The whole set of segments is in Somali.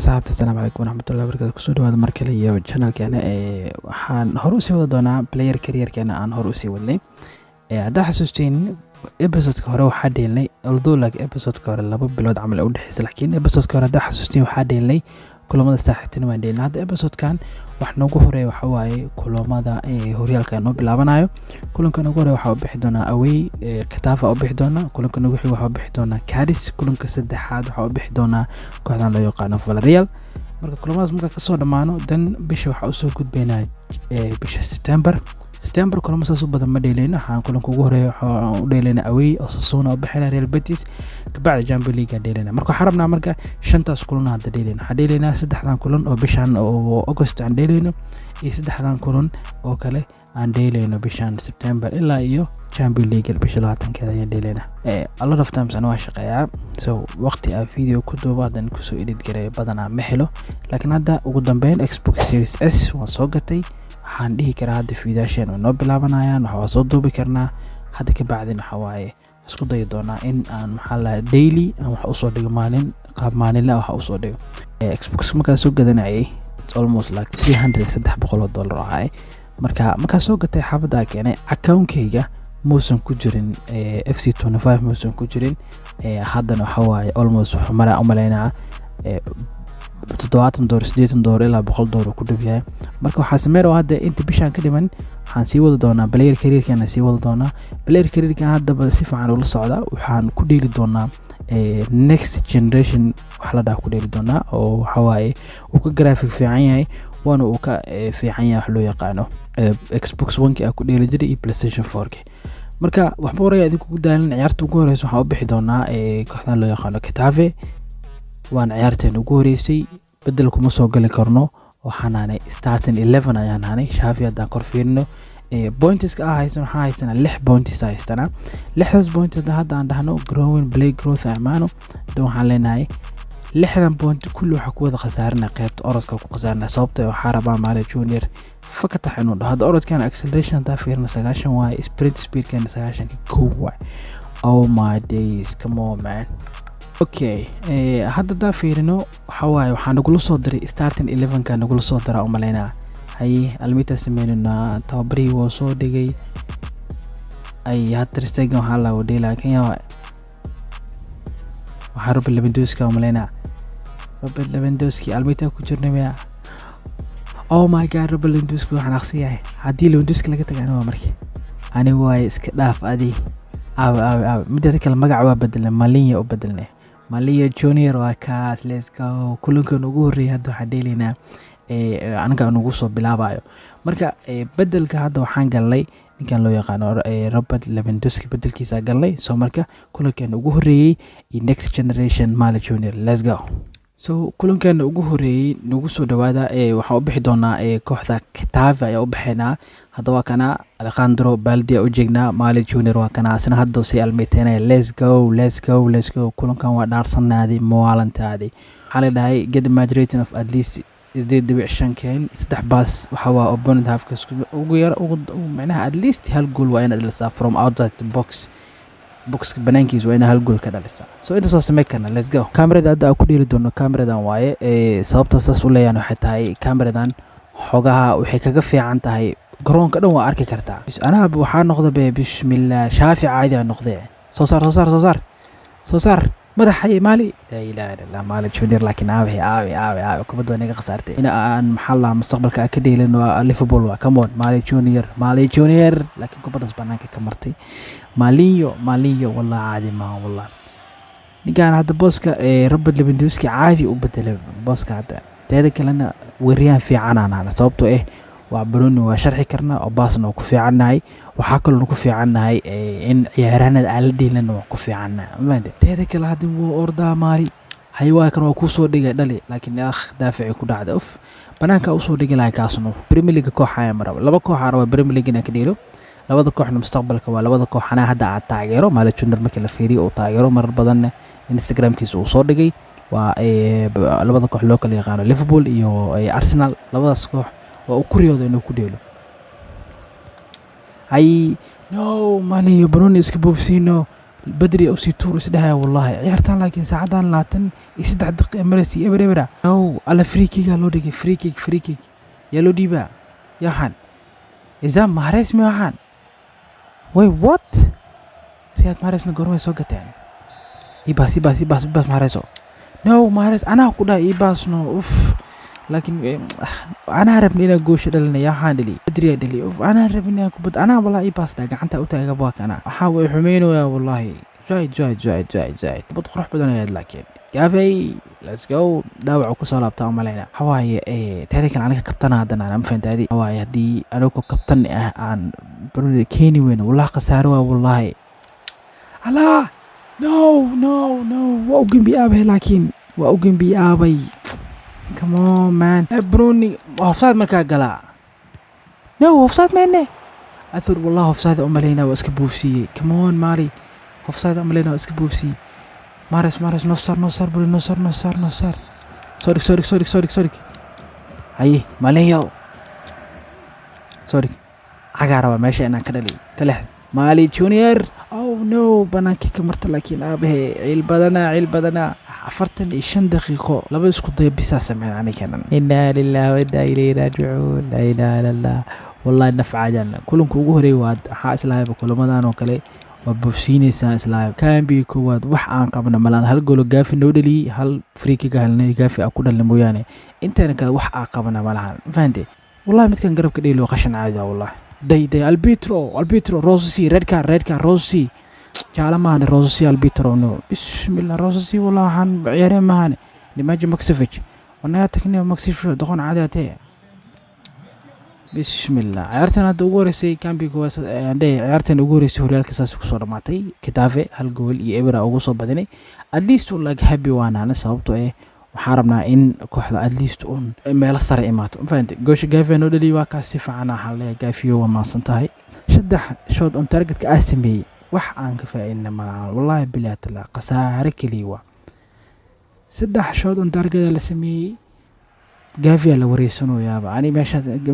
asxaabta assalaamu calaykum waraxmatullahi wabarakaatu kusoo dhawaada mar kale iyo channelkeena waxaan hor usii wada doonaa player careerkeena aan hor usii wadnay haddaa xasuusteen episodeka hore waxaa dheelnay although like episodeka hore 2 bilood camal u dhaxaysa laakiin episodeka hore haddaa xasuusteen waxaa dheelnay kulamada saaxiibtinimo waan dheelnay hadda episodekan wax noogu horeeya waxa waaye kulamada horyaalka noo bilaabanayo kulanka noogu horeeya waxaa u bixi doonaa away Katafa u bixi doonaa kulanka noogu xigay waxaa u bixi doonaa Cadiz kulanka saddexaad waxaa u bixi doonaa kooxdan loo yaqaano Villarreal marka kulamadaas marka kasoo dhamaano dan bisha waxaa u soo gudbaynaa bisha September kulamo saas u badan ma dheeleyno waxaan kulanka ugu horeeya waxaan u dheeleynaa away Osasuna u bixinaa Real Betis kabacdi Champions League dheeleyna marka waxaan rabnaa marka shantaas kulan hadda dheeleyna waxaan dheeleynaa saddexdan kulan oo bishan oo August aan dheeleyno iyo saddexdan kulan oo kale aan dheeleyno bishan September ilaa iyo Champions League bisha 20 ayaan dheeleyna a lot of times ana waa shaqeeyaa so waqti aan video ku duubo hadan ku soo edit gareeyo badanaa ma helo laakiin hadda ugu dambeyn Xbox Series S waan soo gatay waxaan dhihi karaa hadda fiidaasheen oo noo bilaabanayaan waxa soo duubi karnaa hadda ka bacdin waxa waaye isku dayi doonaa in aan maxaa daily aan wax u soo dhigo maalin qaab maalinle wax u soo dhigo Xbox markaa soo gadanayay it's almost like $300 ahay marka soo gatay xaafada keenay account-kayga muusan ku jirin FC25 muusan ku jirin haddana waxa waaye almost wuxuu maraa u maleynaa $70 $80 ilaa $100 ku dhab yahay marka waxa sameeyo hadda inta bishaan ka dhiman waxaan sii wada doonaa player careerkeena sii wada doonaa player careerkan hadda si fiican ula socda waxaan ku dheeli doonaa next generation wax la dhaaf ku dheeli doonaa oo waxa waaye uu ka graphic fiican yahay waana uu ka fiican yahay wax loo yaqaano Xbox One ka ku dheeli jiray iyo PlayStation 4 marka waxba waraya idinku ku daalin ciyaarta ugu horeysa waxaan u bixi doonaa kooxdan loo yaqaano Katafe waan ciyaarteen ugu horeysay bedel kuma soo gali karno waxaan aanay starting 11 ayaan aanay Xavi hadda kor fiirino points ka haysan waxa haysan 6 points haystana 6 points hadda aan dhahno growing play growth amaano waxaan leenahay 6 point kullu waxa ku wada khasaarna qaybta orodka ku khasaarna sababtoo waxa rabaa Maale Junior fakatax inuu hadda orodkan acceleration ta fiirna 9 waay sprint speed kan 9 waay oh my days come on man okay hadda da fiirino waxa waaye waxaan ugu soo diray starting 11 kan ugu soo diray umaleynaa hay almita sameynina tabari woo soo dhigay ay hadda istaagay waxa la wadii laakiin yaa waxa Robert Lewandowski umaleynaa Robert Lewandowski almita ku jirnaa oh my god Robert Lewandowski waxaan aqsiyahay hadii Lewandowski laga tagano waa markii anigu way iska dhaaf adi midda kale magac waa bedelay Malinya u bedelnay Malinya Junior waa kaas let's go kulankan ugu horeeyay hadda waxa dheelina anaga ugu soo bilaabayo marka bedelka hadda waxaan galnay ninkan loo yaqaano Robert Lewandowski bedelkiisa galnay soo marka kulankan ugu horeeyay next generation Maale Junior let's go so kulankan ugu horeeyay nagu soo dhawaada waxa u bixi doonaa kooxda Katafe ayaa u bixinaa hadda waa kana Alejandro Balde u jeegnaa Maale Junior waa kana asna hadda si almeeteenay let's go kulankan waa dhaarsanaadi maalintaadi waxa la dhahay get match rating of at least 8.5 keen 3 pass waxa waa opponent half ka ugu yar macnaha at least hal goal waa in dhalisaa from outside the box banaankiisa waa in hal goal ka dhalisaa so inta soo sameey kana let's go kamerada hadda ku dhiri doono kameradan waaye sababta saas u leeyaan waxay tahay kameradan xogaha waxay kaga fiican tahay garoonka dhan waa arki kartaa ana waxaa noqday bismillah Shaafi caadi aan noqday soo saar madaxay Maali la ilaaha illa Maale Junior laakiin aawi kubadda naga qasaartay in aan maxalla mustaqbalka ka dheelin waa Liverpool waa come on Maale Junior laakiin kubaddaas banaanka ka martay Malinyo wallahi caadi ma wallahi nigan hadda booska Robert Lewandowski caadi u bedelay booska hadda teeda kalena weeriyaan fiican aan sababtoo waa Bruno waa sharxi karna oo baasna ku fiicanahay waxa kale oo ku fiicanahay in ciyaaraanada aan dheelin oo ku fiicanahay maanta teeda kale hadii uu ordaa maari haywaa kan waa ku soo dhigay dhali laakiin daafici ku dhacday banaanka u soo dhigay kaasno Premier League kooxaya maraba laba koox araba Premier League inay ka dheelo labada kooxna mustaqbalka waa labada kooxana hadda aad taageero Maale Junior markii la fiiriyo oo taageero marar badan Instagram-kiisa uu soo dhigay waa labada koox loo kala yaqaan Liverpool iyo Arsenal labadaas koox waa u kuriyooda inuu ku dheelo ay no Mane Bruno iska boofsiino بدري أو سيتور إسدها والله عيارتان لكن ساعدان لاتن يسدح دقيقة مرسي إبرة أو على فريكي قالوا دقي فريكي يلو ديبا يا حان إذا مهرس مي حان وي وات رياض مهرس نقرمي سوقتين إباس مهرسو نو مهرس أنا أقول إباس نو أوف لكن أنا أعرف إني أقوش دلنا يا حادلي أدري أدلي أوف أنا أعرف إني أكبد أنا والله إباس دا قعنت أوتا أقباك أنا أحاول حمينو يا والله جايد بتخرح بدنا يد لكن كافي let's go داوع كسولة بتاع مالينا حواي تهدي كان عليك كابتن هذا أنا مفهمت هذه حواي هدي أنا كابتن عن برودي كيني وين والله خساروا والله على no وأوجن بيابه لكن وأوجن بيابي come on man بروني offside مركا قلا no offside مني أثر والله offside أملينا واسكبوفسي come on ماري offside أملينا واسكبوفسي مارس نصر بولي نصر سوري هاي ماليو سوري عقاربا ماشي أنا كله مالي جونيور أو نو بناكي كمرت لكن أبه عيل بدنا عفرتني 5 دقيقة لا بس كنت بساسة من عني كمان إنا لله وإنا إليه راجعون لا إله إلا الله والله نفع جنة كلهم كوجهري واد حاس لاعب كل ما دانو كله وبفسيني ساس لاعب كان بيكواد وح عن قبنا ملان هل قولوا جافي نودلي هل فريكي قالني جافي أكون المويانة أنت أنا كده وح عقبنا ملان فهمتي والله متكن قرب كده لو خشن عادي والله داي البيترو روزسي ريد كار روزسي جعل ما هن روزسي البيترو نو بسم الله روزسي والله هن عيارين ما هن لماجي مكسفج وانا تكني مكسفج دخون عاداتي بسم الله عيارتنا دوغوريسي كان بيكواس عندي عيارتنا دوغوريسي هوريال كساس كسور ماتي كتافي هالجول يبرا اوغو سو بدني اتليست ولا هابي وانا انا سببتو waxaan rabnaa in kooxda at least un meel sare imaato fahanti goosh gaafino dhali waa ka si fiican ah la gaafiyo waa maasan tahay 3 shot on target ka asimay wax aan ka faa'iidna ma wallahi bilaat la qasaare kaliya 3 shot on target la sameeyay gaafiya la wareysano yaaba ani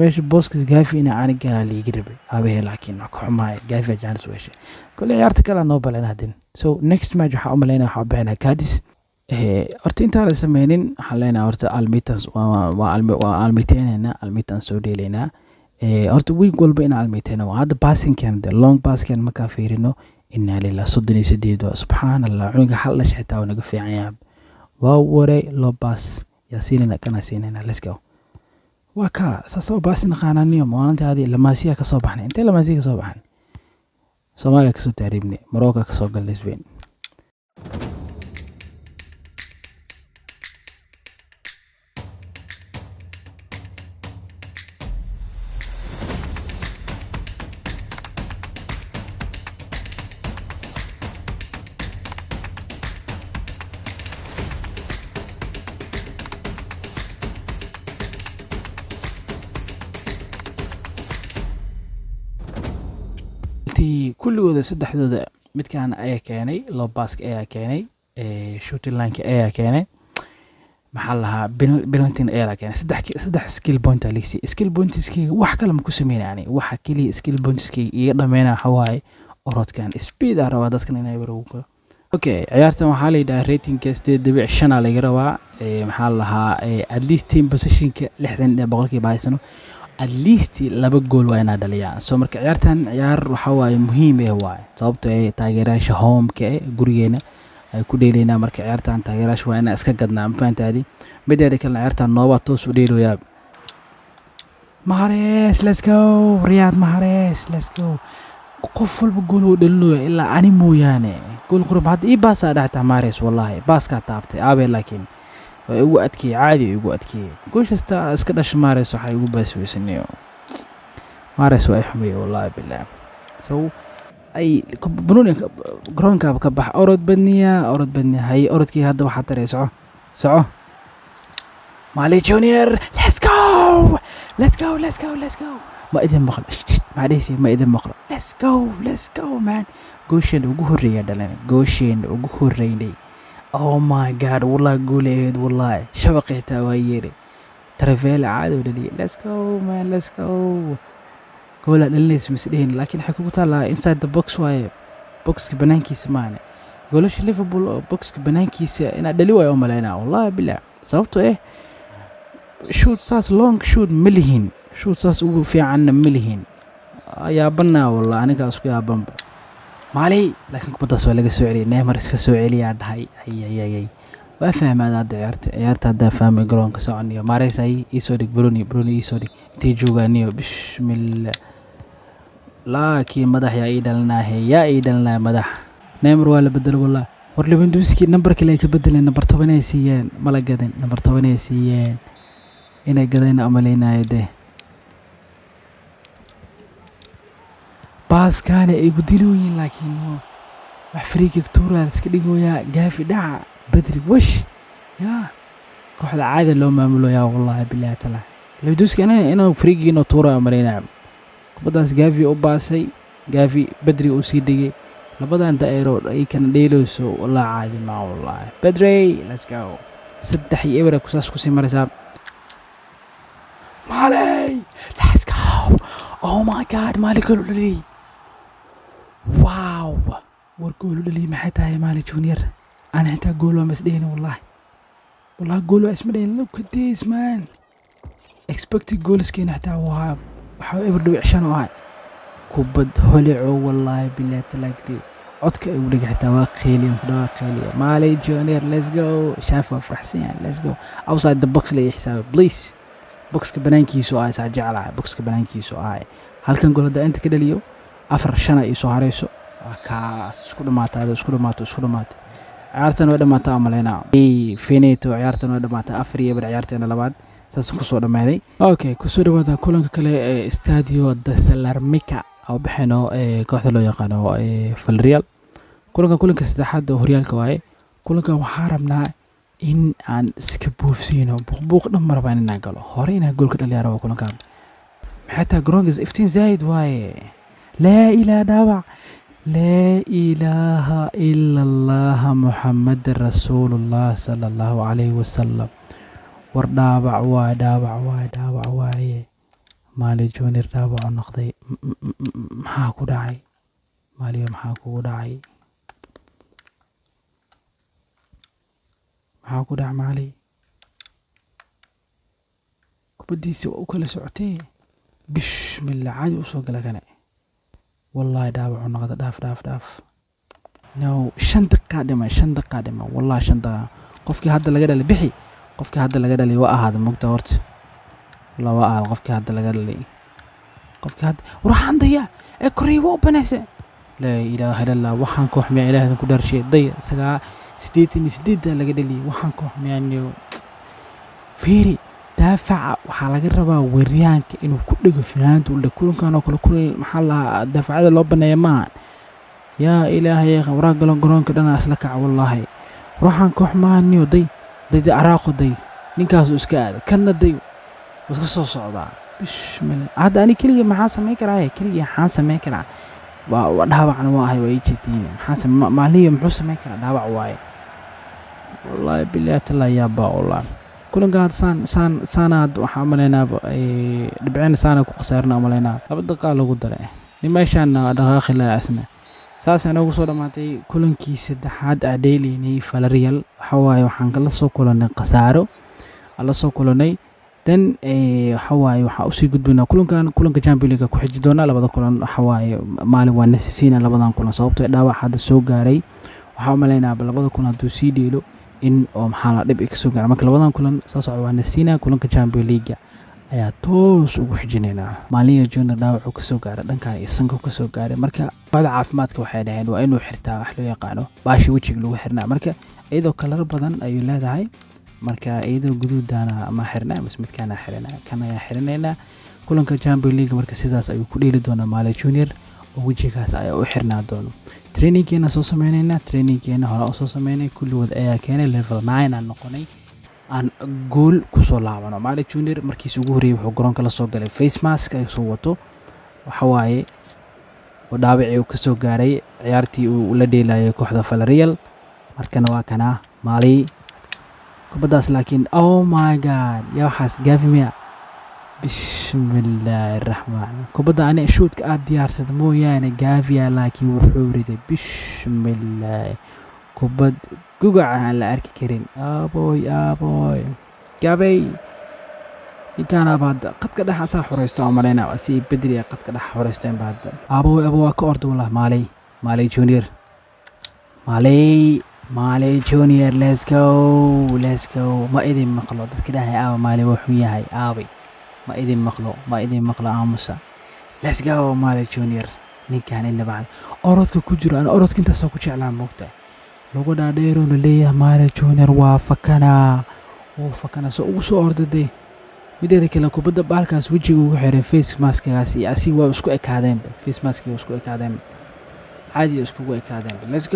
meesha booska gaafina aan gaali girbe abahe laakiin ma ku xumaay gaafiya jaanis weeshe kulli ciyaarta kala noo balan hadin so next match waxa u maleynaa waxa bixina Cadiz horta inta la sameeynin xaleena horta almitans waa almitan soo dheeleyna horta week walba in almitana waa hada passing kan the long pass kan ma ka fiirino inna lillahi 38 subhanallah cuniga hal la shaytaa naga fiican yaab waa waray loo pass yaasiinina kana siinina let's go waa ka soo baasin qananiyo maalinta hadi lamaasiya ka soo baxnay intee lamaasiya ka soo baxnay Soomaaliya ka soo taariibnay Morocco ka soo galnay Spain كل سدحدودا mid kaan ayaa keenay low basket ayaa keenay shooting line ayaa keenay maxaa lahaa penalty ayaa keenay saddex skill point alisi skill pointski wax kale ma ku sameeyaan waxa kaliya skill pointski iga dhameena xawaay orodkan speed ah rabaa dadkan inay wareego okay ciyaartan waxaa la yiraahdaa rating ka 8.5 laga rabaa maxaa lahaa at least team position ka 60% haysano at least laba goal waa inaa dhaliyaan soo marka ciyaartan ciyaar waxa waay muhiim waay sababtoo ay taageerayaasha home ka gurigeena ay ku dheeleynaa marka ciyaartan taageerayaasha waa inaa iska gadnaa mafaantaadi mideeda kale ciyaartan nooba toos u dheeloyaa Mahrez let's go Riyad Mahrez let's go qof walba gool uu dhalinayo ilaa ani mooyaane gool qurub hadda ii baasa dhaxta Mahrez wallahi baaska taabtay aabe laakiin ugu adkii caadi ugu adkii gooshasta iska dhash Mahrez waxa ugu baasweysanayo Mahrez waa xumay wallahi billah so ay Bruno groundka ka bax orod badniya hay orodkii hadda waxa taray soco Mali Junior let's go ma idin maqlo maadaysi ma idin maqlo let's go man gooshin ugu horeeya dhalan gooshin ugu horeeyay oh my god والله قوليد والله شبقيته ويري ترافيل عاد ودلي let's go man let's go قول للناس مسدين لكن حكوا تعالى inside the box واي بوكس بنانكيس ماني قولوش ليفربول بوكس بنانكيس انا دليوا يوم ملينا والله بالله صوبته ايه شوت ساس لونج شوت مليهن شوت ساس ugu fiican مليهن يا بنا والله انا كاسku yaaban مالي لكن kubadaas waa laga soo celiyay Neymar iska soo celiyaa dhahay ay waa fahmaada ciyaarta hada fahmay garoonka soconiyo Mahrez ay soo dhig Bruni soo dhig intii jooganiyo bismillah laakiin madax yaa ii dhalnaa madax Neymar waa la bedel wallah war Lewandowski number kale ay ka bedeleen number 10 ay siiyeen mala gadan number 10 ay siiyeen inay gadayna amaleynayde باس كان يقدلوين لكنه أفريقيا كتورة تسكدينه جافي دع بدري وش يا كحد عادة لو ما عملوا يا والله بالله تعالى لو دوس كان أنا أفريقيا نطورة مرينا بدأس جافي أوباسي جافي بدري أوسيدي لبدا أنت إيرو أي كان ديلوسو والله عادي ما والله بدري let's go صدحي إبرة كساس كسي مرساب مالي let's go oh my god مالي كله لي واو ورقولوا لي ما حتى هي مالي جونيور انا حتى اقولوا مسدين والله اقولوا اسمدين look at this man expected goals كين حتى وها وحاول يبردوا عشان وهاي كوبد هولعوا والله بالله تلاقتي عدك يقولك حتى واقيلي مالي جونيور let's go شافوا فرحسين let's go outside the box لي حساب بليز بوكس بنانكيسو آي ساجعلها بوكس بنانكيسو آي هل كان قول هذا أنت كده ليو أفر شنا يسوع هريسو كاس شكله مات هذا شكله مات عيارتنا وده مات عملنا فينيتو عيارتنا وده مات أفريه بر عيارتنا لبعض ساسكوسو ده مالي أوكي كسر هذا كلهم كله استاديو دسلارميكا أو بحنو كهذا يقانو في الريال كلهم كاستحد هريال كواي كلهم محاربنا in aan iska buufsiino buuq dhamar baan inaan galo hore inaan gool ka dhaliyaa rabo kulankan maxay garoonka iftiin zaid waaye laa ilaaha illa allah muhammad rasuulullah sallallahu alayhi wasallam war dhaawac waaye maali junior dhaawac noqday maxaa ku dhacay maaliyo maxaa kugu dhacay maxaa ku dhac maalay kubadiisa waa u kala socotee bismillah caadi u soo gala kana wallahi dhaawacu noqda dhaaf no 5 daqiiqa dhima wallahi 5 daqiiqa qofkii hadda laga dhalay bixi qofkii hadda laga dhalay waa ahaad mugta horta la waa ahaad qofkii hadda laga dhalay qofkii hadda waxaan daya ee koriibo banaysa la ilaaha illa allah waxaan ku xumay ilaahay ku dharshay day isaga sideed laga dhaliyay waxaan ku xumeynayo fiiri daafaca waxaa laga rabaa weeryaanka inuu ku dhigo finaanta uu kulankan oo kale kulay maxaa la daafacada loo baneeyo ma yaa ilaahay waraa garoonka dhan asla kac wallahi waxaan ku xumeynayo day araaqo day ninkaas iska aad kana day iska soo socdaa bismillah hada ani kaliya maxaa sameey karaa waa dhaawacna waa ahay way jeedin maxaa maaliyo muxuu sameey karaa dhaawac waaye wallahi billahi tala ya ba wallah kulan gaar saanaad waxa amaleena dhibceen saana ku qasaarna amaleena laba daqiiqo lagu daray nimeeshan dhaqaaqi la asna saasana ugu soo dhamaatay kulankii saddexaad adeelinay Villarreal waxa waaye waxaan kala soo kulanay qasaaro alla soo kulanay dan waxa waaye waxa u sii gudbinaa kulanka Champions League ku xiji doona labada kulan waxa waaye maalin waa nasiina labadan kulan sababtoo dhaawac hada soo gaaray waxa amaleena labada kulan haduu sii dheelo in oo maxaa la dhib ka soo gaaray marka labadan kulan soo socdo waa nasiina kulanka Champions League ayaa toos ugu xijinayna maaliyo junior dhaawac ka soo gaaray dhanka isanka ka soo gaaray marka baada caafimaadka waxay dhaheen waa inuu xirtaa wax loo yaqaano baashi wajiga lagu xirnaa marka iyadoo kala badan ayuu leedahay marka iyadoo guduudana ama xirnaa midkaana xirnaa kana ayaa xirnayna kulanka Champions League marka sidaas ayuu ku dheeli doonaa maaliyo junior oo wajigaas ayaa u xirnaa doono training-keena soo sameeyna hore oo soo sameeynay kulligood ayaa keenay level 9 aan noqonay aan gool ku soo laabano maali junior markii ugu horeeyay wuxuu garoonka la soo galay face mask ay soo wato waxa waaye oo dhaawacii uu ka soo gaaray ciyaartii uu la dheelayay kooxda Villarreal markana waa kana maali kubadaas laakiin oh my god yaa waxaas gaafimiya بسم الله الرحمن كوبدا أنا شوت كأد ديار سد مو يعني جافيا لكن وحوري بسم الله كوبد جوجع على أرك كريم أبوي جابي كان بعد قد كده حسا حريستو عملنا وأسي بدري قد كده حريستين بعد أبوي كورد والله مالي جونيور مالي جونيور let's go ما إذا مقلو كده هي مالي وحوية هاي ما إذن مقلو آموسا let's go مالي جونيور نكان إنه بعد أردك كجرا أنا أردك أنت سوكو شعلان موقتا لوغو دا ديرون ليه مالي جونيور وافكنا سو أرد دي mideeda kale kubadda baalkaas wejiga ugu xiray face maskagaas iyo asi waa isku ekaadeen face maskiga isku ekaadeen caadi iskugu ekaadeen let's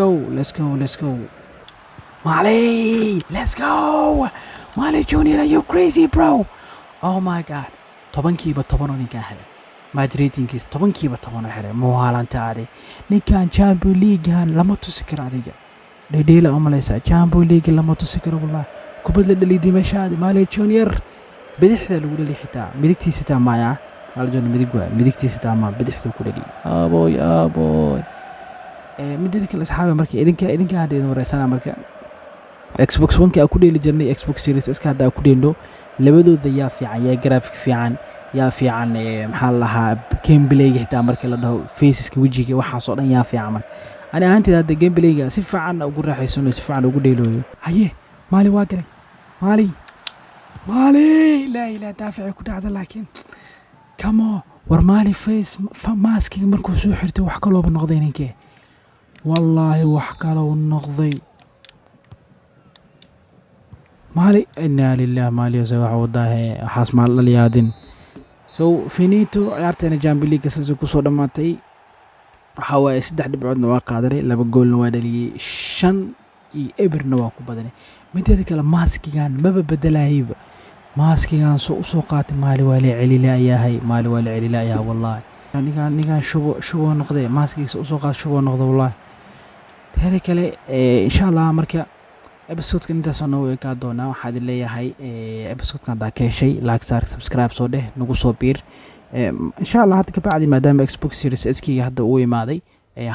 go Mali Junior are you crazy bro oh my god 10kiiba 10 oo ninka helay madridinkiis 10kiiba 10 oo xiray muuhalantaade ninkan Champions League lama tusi karo adiga dheedheela umalaysa Champions League lama tusi karo wallahi kubadda dhalidii meeshaadi Mali Junior بدحث الأولى اللي حتى بدكتي ستا معي على جون بدكتي ستا مع بدحث الأولى دي أبوي مدتك الأصحاب مركي إذن كهذا نور سنة مركي إكس بوكس 1 كأكودي اللي جرني إكس بوكس سيريس إس كهذا أكودي له لبدو ذي في عن يا جرافيك في عن محلها كيم بلاي حتى مركي لده فيسز كوجهك وحصل يا في عمل أنا أنت هذا جيم بلاي سف عن أقول راح يسون سف عن أقول له هيه مالي واقري مالي لا دافع كده هذا لكن كمو ورمالي فيس ماسكي مركو سو خرتي wax kale oo noqdeeninke wallahi wax kale oo noqday مالي إنا لله مالي سواح وضاه حاس مال اليادين سو فينيتو عيارتنا جامبي ليغ ساسو كسو dhamaatay waxa way 3 dhibcoodna waa qaadanay 2 goolna waa dhaliyay 5 iyo eberna waa ku badanay mideeda kale maaskigan maba bedelayba ماسكيان سو قاتل مالي والي علي لا يا والله نيغان شو نقضي ماسكي سو قات شو نقضي والله هذا كله ان شاء الله marka episode kan inta soo way ka doona waxaad leeyahay episode kan ka shay like share subscribe soo dheh nagu soo biir insha Allah hadda ka bacdi maadaama Xbox Series S kiga hadda uu imaaday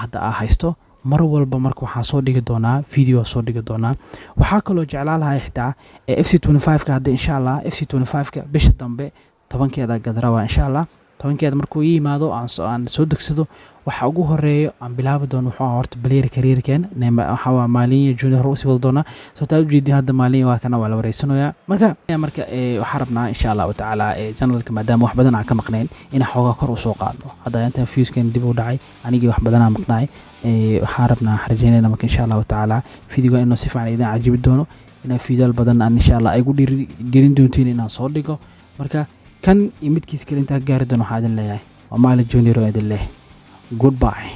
hadda haysto mar walba marka waxaan soo dhigi doonaa video soo dhigi doonaa waxa kale oo jeclaan lahaa xitaa FC25 ka hadda insha Allah FC25 ka bisha dambe 10keeda gadarawa insha Allah 10keeda markuu yimaado aan soo degsado waxa ugu horeeyo aan bilaabi doono wuxuu horta player career-keen waxa waa Mali Junior Rossi wada doona soo taa ujeedin hadda Mali waa kana wala wareysanayaa marka waxa rabnaa insha Allah ta'ala channelka maadaama wax badan aan ka maqnayn in xoogaa kor u soo qaadno hadda inta views-keen dib u dhacay anigii wax badan aan maqnaay waxaan rabnaa xarjeenayna marka insha Allah ta'ala video inuu si fiican idin cajibi doono ina video badan aan insha Allah ay ugu dhiirigelin doontiin inaan soo dhigo marka kan imidkiis kale inta gaari doono waxaan leeyahay waa Mali Junior oo idin leh goodbye